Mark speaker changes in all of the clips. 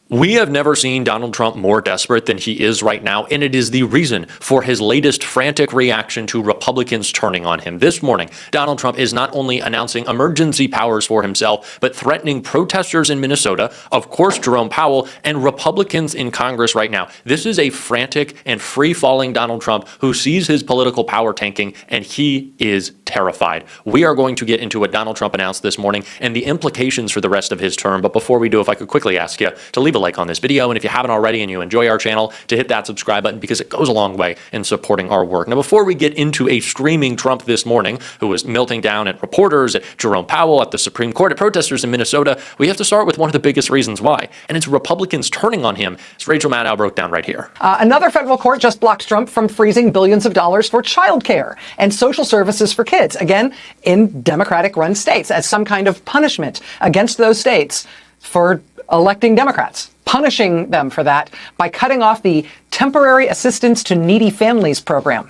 Speaker 1: We have never seen Donald Trump more desperate than he is right now, and it is the reason for his latest frantic reaction to Republicans turning on him. This morning, Donald Trump is not only announcing emergency powers for himself, but threatening protesters in Minnesota, of course Jerome Powell, and Republicans in Congress right now. This is a frantic and free-falling Donald Trump who sees his political power tanking, and he is terrified. We are going to get into what Donald Trump announced this morning and the implications for the rest of his term, but before we do, if I could quickly ask you to leave a like on this video, and if you haven't already and you enjoy our channel, to hit that subscribe button because it goes a long way in supporting our work. Now, before we get into a screaming Trump this morning, who was melting down at reporters, at Jerome Powell, at the Supreme Court, at protesters in Minnesota, we have to start with one of the biggest reasons why, and it's Republicans turning on him, as Rachel Maddow broke down right here.
Speaker 2: Another federal court just blocked Trump from freezing billions of dollars for childcare and social services for kids, again, in Democratic-run states, as some kind of punishment against those states for electing Democrats, punishing them for that by cutting off the Temporary Assistance to Needy Families program.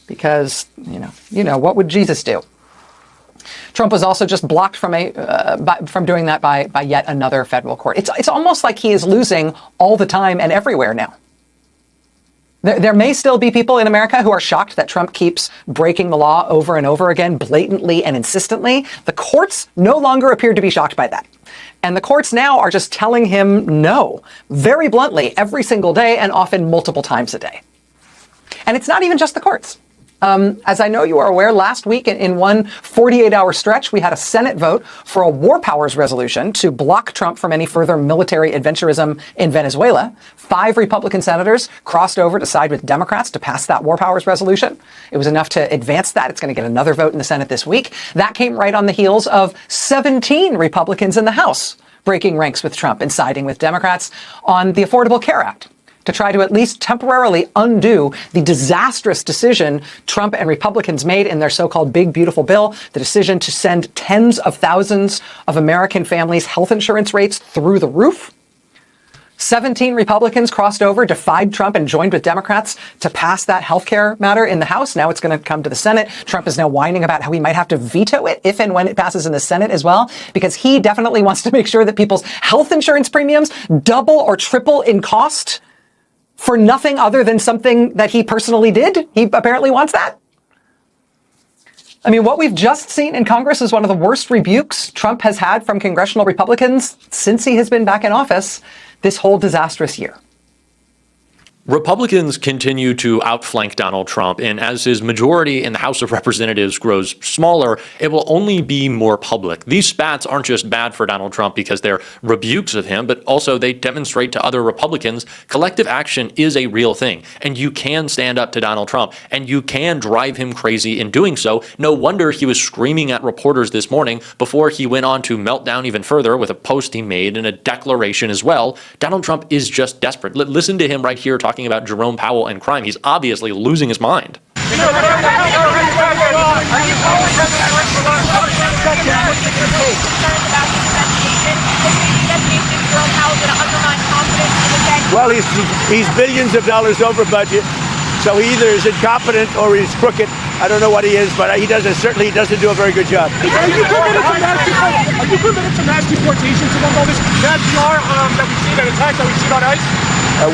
Speaker 2: Because, you know, what would Jesus do? Trump was also just blocked from doing that by yet another federal court. It's almost like he is losing all the time and everywhere now. There may still be people in America who are shocked that Trump keeps breaking the law over and over again, blatantly and insistently. The courts no longer appear to be shocked by that. And the courts now are just telling him no, very bluntly, every single day and often multiple times a day. And it's not even just the courts. As I know you are aware, last week in one 48-hour stretch, we had a Senate vote for a war powers resolution to block Trump from any further military adventurism in Venezuela. 5 Republican senators crossed over to side with Democrats to pass that war powers resolution. It was enough to advance that. It's going to get another vote in the Senate this week. That came right on the heels of 17 Republicans in the House breaking ranks with Trump and siding with Democrats on the Affordable Care Act, to try to at least temporarily undo the disastrous decision Trump and Republicans made in their so-called Big Beautiful Bill, the decision to send tens of thousands of American families' health insurance rates through the roof. 17 Republicans crossed over, defied Trump, and joined with Democrats to pass that healthcare matter in the House. Now it's going to come to the Senate. Trump is now whining about how he might have to veto it if and when it passes in the Senate as well, because he definitely wants to make sure that people's health insurance premiums double or triple in cost for nothing other than something that he personally did. He apparently wants that. I mean, what we've just seen in Congress is one of the worst rebukes Trump has had from congressional Republicans since he has been back in office this whole disastrous year.
Speaker 1: Republicans continue to outflank Donald Trump, and as his majority in the House of Representatives grows smaller, it will only be more public. These spats aren't just bad for Donald Trump because they're rebukes of him, but also they demonstrate to other Republicans collective action is a real thing, and you can stand up to Donald Trump, and you can drive him crazy in doing so. No wonder he was screaming at reporters this morning before he went on to melt down even further with a post he made and a declaration as well. Donald Trump is just desperate. Listen to him right here talking about Jerome Powell and crime. He's obviously losing his mind.
Speaker 3: Well, he's billions of dollars over budget, so he either is incompetent or he's crooked. I don't know what he is, but he certainly doesn't do a very good job.
Speaker 4: Are you committed to mass deportations among all this bad PR that we've seen, and attacks that we've seen on ICE?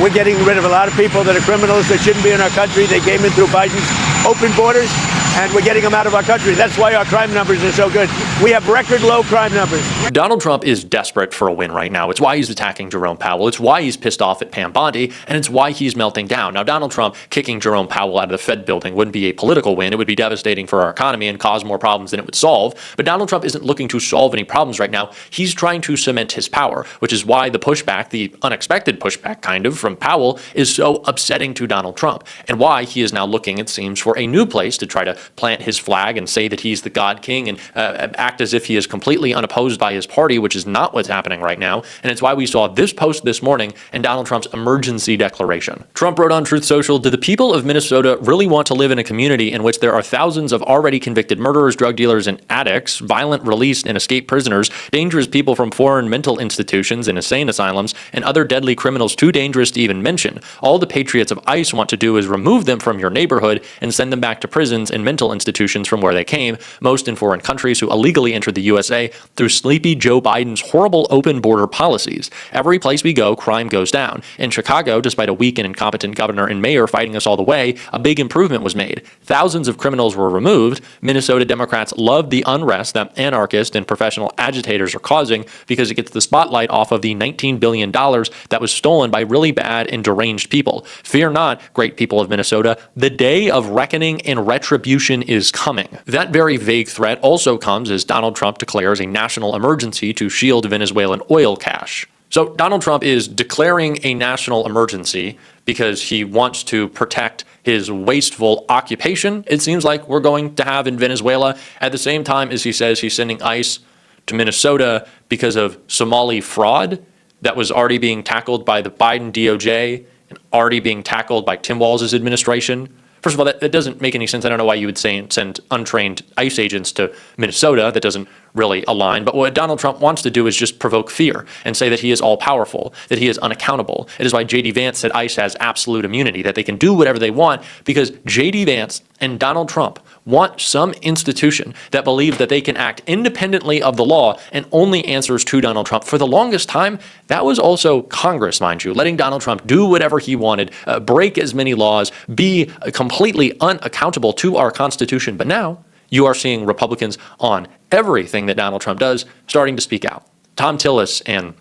Speaker 3: We're getting rid of a lot of people that are criminals that shouldn't be in our country. They came in through Biden's open borders, and we're getting them out of our country. That's why our crime numbers are so good. We have record low crime numbers.
Speaker 1: Donald Trump is desperate for a win right now. It's why he's attacking Jerome Powell. It's why he's pissed off at Pam Bondi, and it's why he's melting down. Now, Donald Trump kicking Jerome Powell out of the Fed building wouldn't be a political win. It would be devastating for our economy and cause more problems than it would solve. But Donald Trump isn't looking to solve any problems right now. He's trying to cement his power, which is why the pushback, the unexpected pushback kind of from Powell, is so upsetting to Donald Trump, and why he is now looking, it seems, for a new place to try to plant his flag and say that he's the God King and act as if he is completely unopposed by his party, which is not what's happening right now. And it's why we saw this post this morning and Donald Trump's emergency declaration. Trump wrote on Truth Social, "Do the people of Minnesota really want to live in a community in which there are thousands of already convicted murderers, drug dealers, and addicts, violent released and escaped prisoners, dangerous people from foreign mental institutions and insane asylums, and other deadly criminals too dangerous to even mention? All the patriots of ICE want to do is remove them from your neighborhood and send them back to prisons and mental institutions from where they came, most in foreign countries, who illegally entered the USA through sleeping creepy Joe Biden's horrible open border policies. Every place we go, crime goes down. In Chicago, despite a weak and incompetent governor and mayor fighting us all the way, a big improvement was made. Thousands of criminals were removed. Minnesota Democrats love the unrest that anarchists and professional agitators are causing because it gets the spotlight off of the $19 billion that was stolen by really bad and deranged people. Fear not, great people of Minnesota, the day of reckoning and retribution is coming. That very vague threat also comes as Donald Trump declares a national emergency to shield Venezuelan oil cache. So Donald Trump is declaring a national emergency because he wants to protect his wasteful occupation, it seems like we're going to have in Venezuela, at the same time as he says he's sending ICE to Minnesota because of Somali fraud that was already being tackled by the Biden DOJ and already being tackled by Tim Walz's administration. First of all, that doesn't make any sense. I don't know why you would send untrained ICE agents to Minnesota. That doesn't really align. But what Donald Trump wants to do is just provoke fear and say that he is all-powerful, that he is unaccountable. It is why J.D. Vance said ICE has absolute immunity, that they can do whatever they want, because J.D. Vance and Donald Trump want some institution that believes that they can act independently of the law and only answers to Donald Trump. For the longest time, that was also Congress, mind you, letting Donald Trump do whatever he wanted, break as many laws, be completely unaccountable to our Constitution. But now you are seeing Republicans on everything that Donald Trump does starting to speak out. Tom Tillis and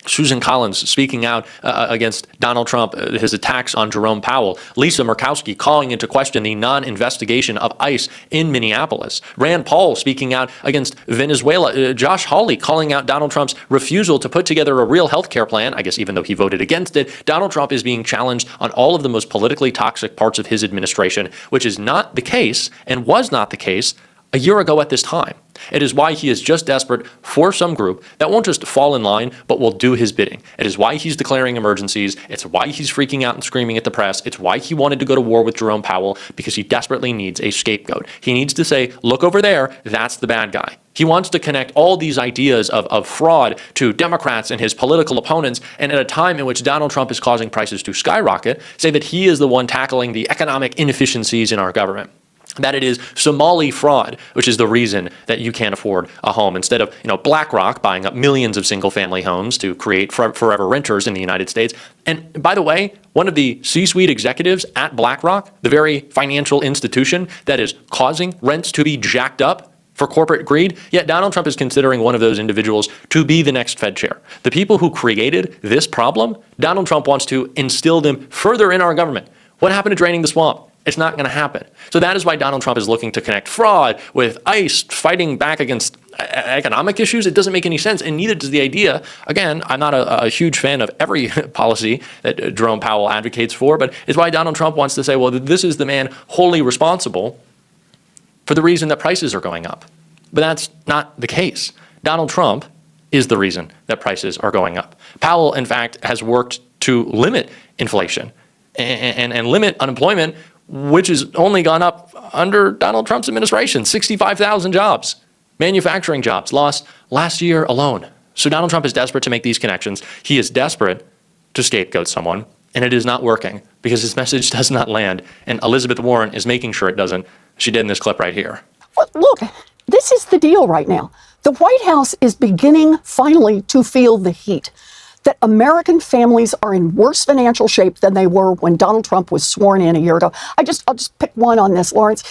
Speaker 1: Susan Collins speaking out against Donald Trump, his attacks on Jerome Powell. Lisa Murkowski calling into question the non-investigation of ICE in Minneapolis. Rand Paul speaking out against Venezuela. Josh Hawley calling out Donald Trump's refusal to put together a real health care plan. I guess even though he voted against it, Donald Trump is being challenged on all of the most politically toxic parts of his administration, which is not the case and was not the case a year ago at this time. It is why he is just desperate for some group that won't just fall in line, but will do his bidding. It is why he's declaring emergencies. It's why he's freaking out and screaming at the press. It's why he wanted to go to war with Jerome Powell, because he desperately needs a scapegoat. He needs to say, look over there, that's the bad guy. He wants to connect all these ideas of fraud to Democrats and his political opponents, and at a time in which Donald Trump is causing prices to skyrocket, say that he is the one tackling the economic inefficiencies in our government. That it is Somali fraud, which is the reason that you can't afford a home, instead of BlackRock buying up millions of single-family homes to create forever renters in the United States. And by the way, one of the C-suite executives at BlackRock, the very financial institution that is causing rents to be jacked up for corporate greed, yet Donald Trump is considering one of those individuals to be the next Fed chair. The people who created this problem, Donald Trump wants to instill them further in our government. What happened to draining the swamp? It's not going to happen. So that is why Donald Trump is looking to connect fraud with ICE fighting back against economic issues. It doesn't make any sense, and neither does the idea. Again, I'm not a huge fan of every policy that Jerome Powell advocates for, but it's why Donald Trump wants to say, well, this is the man wholly responsible for the reason that prices are going up. But that's not the case. Donald Trump is the reason that prices are going up. Powell, in fact, has worked to limit inflation and limit unemployment, which has only gone up under Donald Trump's administration. 65,000 jobs, manufacturing jobs lost last year alone. So Donald Trump is desperate to make these connections. He is desperate to scapegoat someone, and it is not working because his message does not land. And Elizabeth Warren is making sure it doesn't. She did in this clip right here.
Speaker 5: Well, look, this is the deal right now. The White House is beginning finally to feel the heat. That American families are in worse financial shape than they were when Donald Trump was sworn in a year ago. I'll just pick one on this, Lawrence.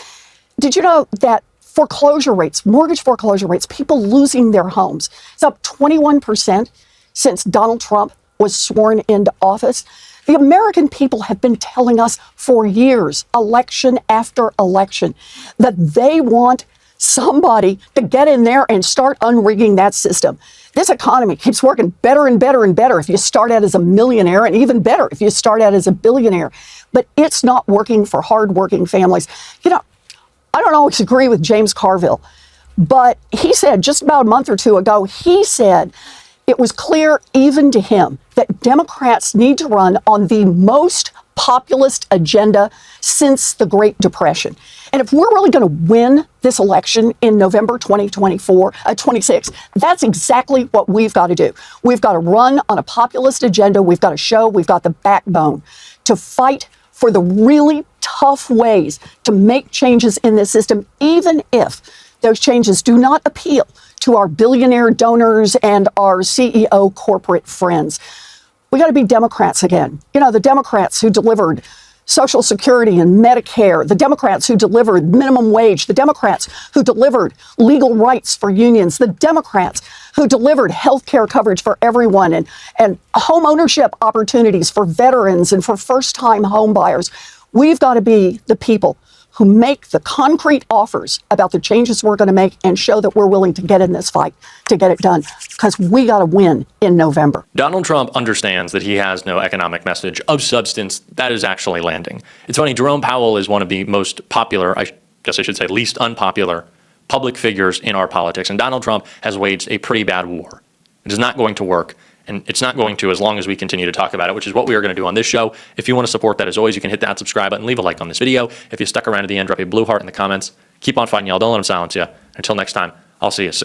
Speaker 5: Did you know that foreclosure rates, mortgage foreclosure rates, people losing their homes, it's up 21% since Donald Trump was sworn into office? The American people have been telling us for years, election after election, that they want somebody to get in there and start unrigging that system. This economy keeps working better and better and better if you start out as a millionaire, and even better if you start out as a billionaire. But it's not working for hardworking families. I don't always agree with James Carville, but he said just about a month or two ago, he said it was clear even to him that Democrats need to run on the most populist agenda since the Great Depression. And if we're really going to win this election in November 26, that's exactly what we've got to do. We've got to run on a populist agenda. We've got to show we've got the backbone to fight for the really tough ways to make changes in this system, even if those changes do not appeal to our billionaire donors and our CEO corporate friends. We got to be Democrats again. You know, the Democrats who delivered Social Security and Medicare, the Democrats who delivered minimum wage, the Democrats who delivered legal rights for unions, the Democrats who delivered health care coverage for everyone and home ownership opportunities for veterans and for first-time home buyers. We've got to be the people who make the concrete offers about the changes we're going to make and show that we're willing to get in this fight to get it done, because we got to win in November.
Speaker 1: Donald Trump understands that he has no economic message of substance that is actually landing. It's funny, Jerome Powell is one of the most popular, I guess I should say least unpopular, public figures in our politics. And Donald Trump has waged a pretty bad war. It is not going to work. And it's not going to as long as we continue to talk about it, which is what we are going to do on this show. If you want to support that, as always, you can hit that subscribe button, leave a like on this video. If you stuck around to the end, drop a blue heart in the comments. Keep on fighting, y'all. Don't let them silence you. Until next time, I'll see you soon.